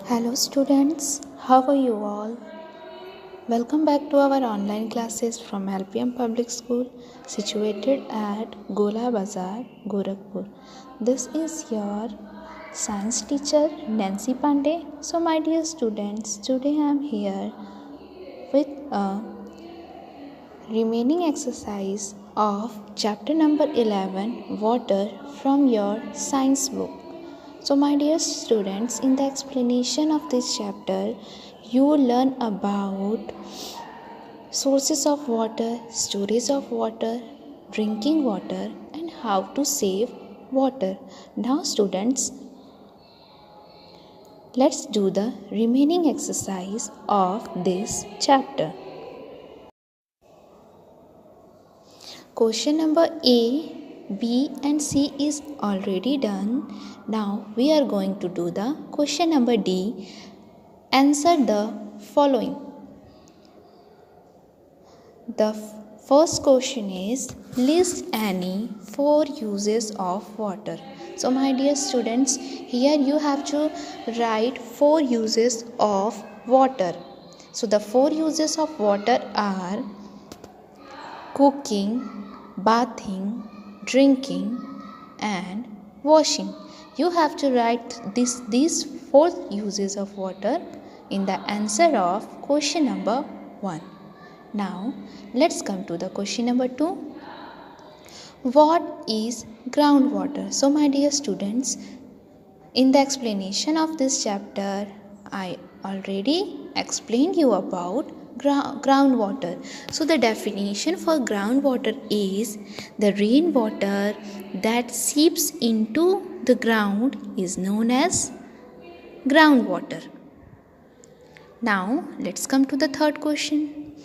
Hello students, how are you all? Welcome back to our online classes from LPM Public School situated at Gola Bazar, Gorakhpur. This is your science teacher Nancy Pandey. So my dear students, today I am here with a remaining exercise of chapter number 11 water from your science book. So my dear students, in the explanation of this chapter you will learn about sources of water, storage of water, drinking water and how to save water. Now students, let's do the remaining exercise of this chapter. Question number A, B and C is already done. Now we are going to do the question number D. Answer the following. The first question is list any 4 uses of water. So my dear students, here you have to write 4 uses of water. So the 4 uses of water are cooking, bathing, drinking and washing. You have to write these 4 uses of water in the answer of question number 1. Now let's come to the question number 2. What is groundwater? So my dear students, in the explanation of this chapter I already explained you about groundwater. So the definition for groundwater is the rainwater that seeps into the ground is known as groundwater. Now let's come to the third question.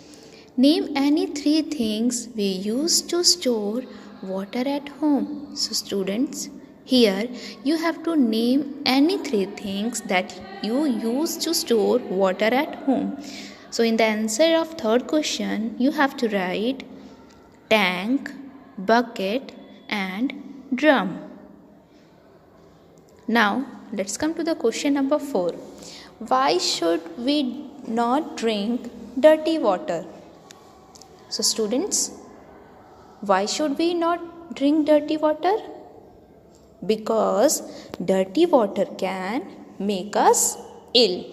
Name any 3 things we use to store water at home. So students, here you have to name any 3 things that you use to store water at home. So in the answer of third question, you have to write tank, bucket and drum. Now let's come to the question number 4. Why should we not drink dirty water? So students, why should we not drink dirty water? Because dirty water can make us ill.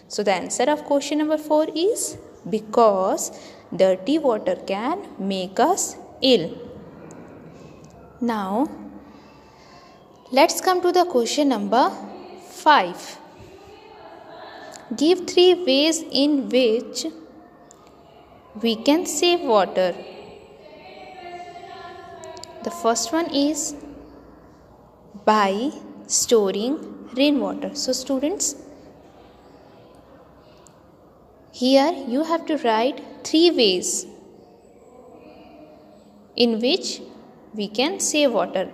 So the answer of question number 4 is because dirty water can make us ill. Now let's come to the question number 5. Give 3 ways in which we can save water. The first one is by storing rainwater. So students, here you have to write 3 ways in which we can save water.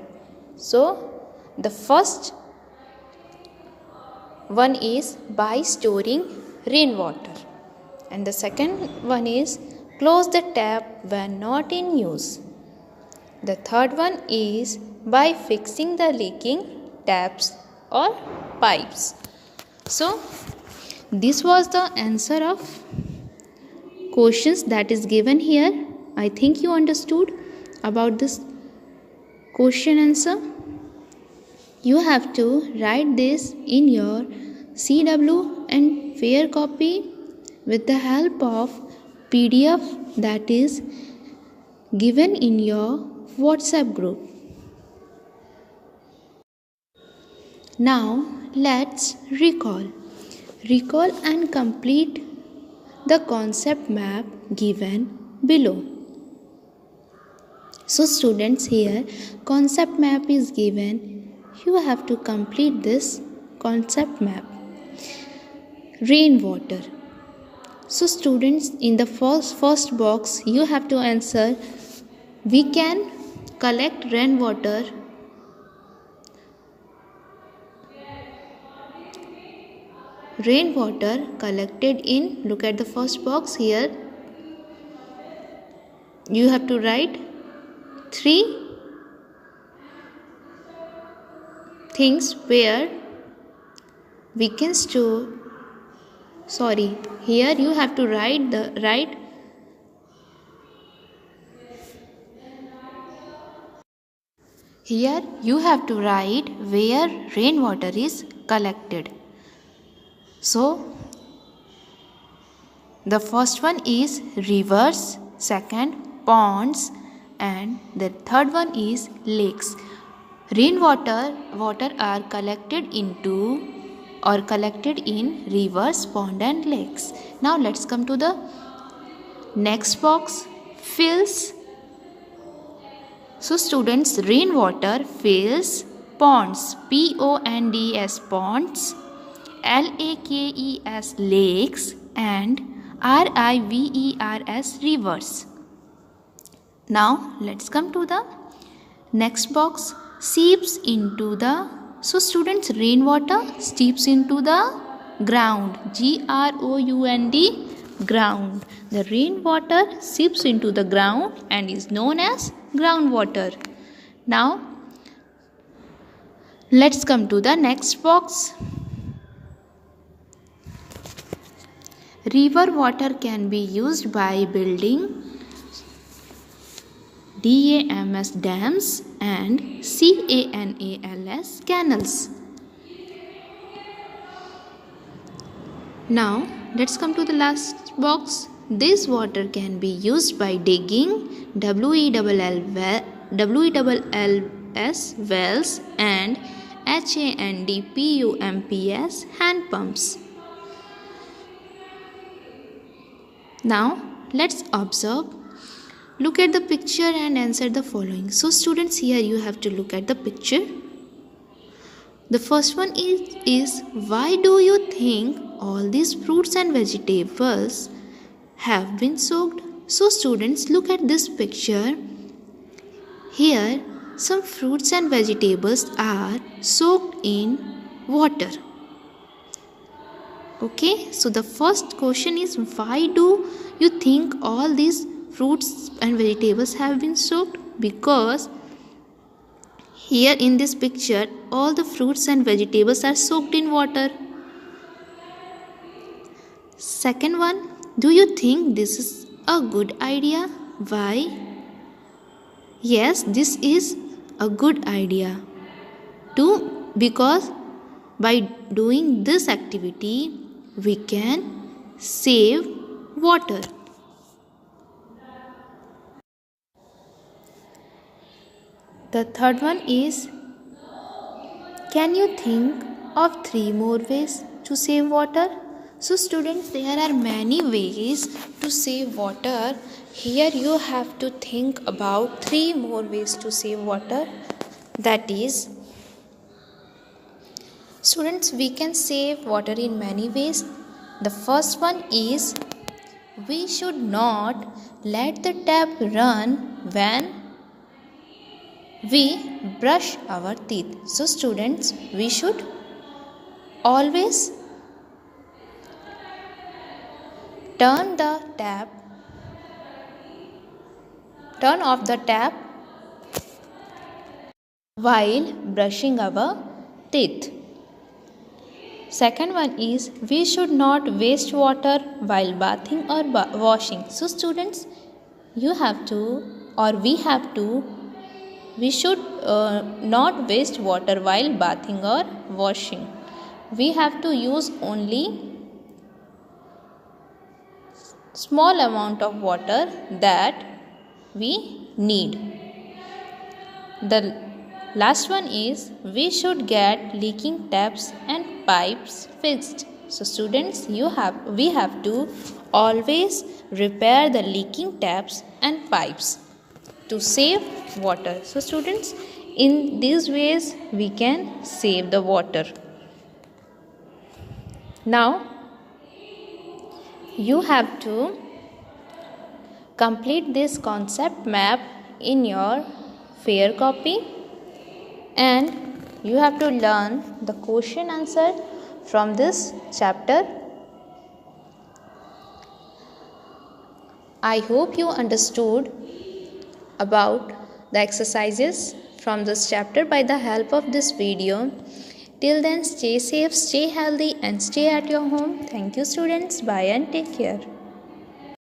So the first one is by storing rainwater. And the second one is close the tap when not in use. The third one is by fixing the leaking taps or pipes. So this was the answer of questions that is given here. I think you understood about this question answer. You have to write this in your CW and fair copy with the help of PDF that is given in your WhatsApp group. Now let's recall and complete the concept map given below. So students, here concept map is given. You have to complete this concept map. Rainwater. So students, in the first box you have to answer we can collect rainwater collected in, look at the first box here, you have to write 3 things where we can store, sorry, here you have to write here you have to write where rainwater is collected. So the first one is rivers, second ponds, and the third one is lakes. Rainwater are collected in rivers, pond and lakes. Now let's come to the next box, fills. So students, rainwater fills ponds, P-O-N-D-S ponds, L-A-K-E-S lakes, and R-I-V-E-R-S rivers. Now let's come to the next box, seeps into the, so students, rainwater seeps into the ground, G-R-O-U-N-D, ground. The rainwater seeps into the ground and is known as groundwater. Now let's come to the next box. River water can be used by building DAMS dams and CANALS canals. Now let's come to the last box. This water can be used by digging WELLS wells and HANDPUMPS hand pumps. Now let's observe. Look at the picture and answer the following. So students, here you have to look at the picture. The first one is why do you think all these fruits and vegetables have been soaked? So students, look at this picture. Here some fruits and vegetables are soaked in water. Okay, so the first question is why do you think all these fruits and vegetables have been soaked? Because here in this picture all the fruits and vegetables are soaked in water. Second one, do you think this is a good idea? Why? Yes, this is a good idea. Because by doing this activity we can save water. The third one is, can you think of 3 more ways to save water? So students, there are many ways to save water. Here you have to think about 3 more ways to save water. That is, students, we can save water in many ways. The first one is, we should not let the tap run when we brush our teeth. So students, we should always turn off the tap while brushing our teeth. Second one is, we should not waste water while bathing or washing. So students, we should not waste water while bathing or washing. We have to use only small amount of water that we need. The last one is, we should get leaking taps and pipes fixed. So students, we have to always repair the leaking taps and pipes to save water. So students, in these ways we can save the water. Now you have to complete this concept map in your fair copy, and you have to learn the question answer from this chapter. I hope you understood about the exercises from this chapter by the help of this video. Till then, stay safe, stay healthy, and stay at your home. Thank you, students. Bye and take care.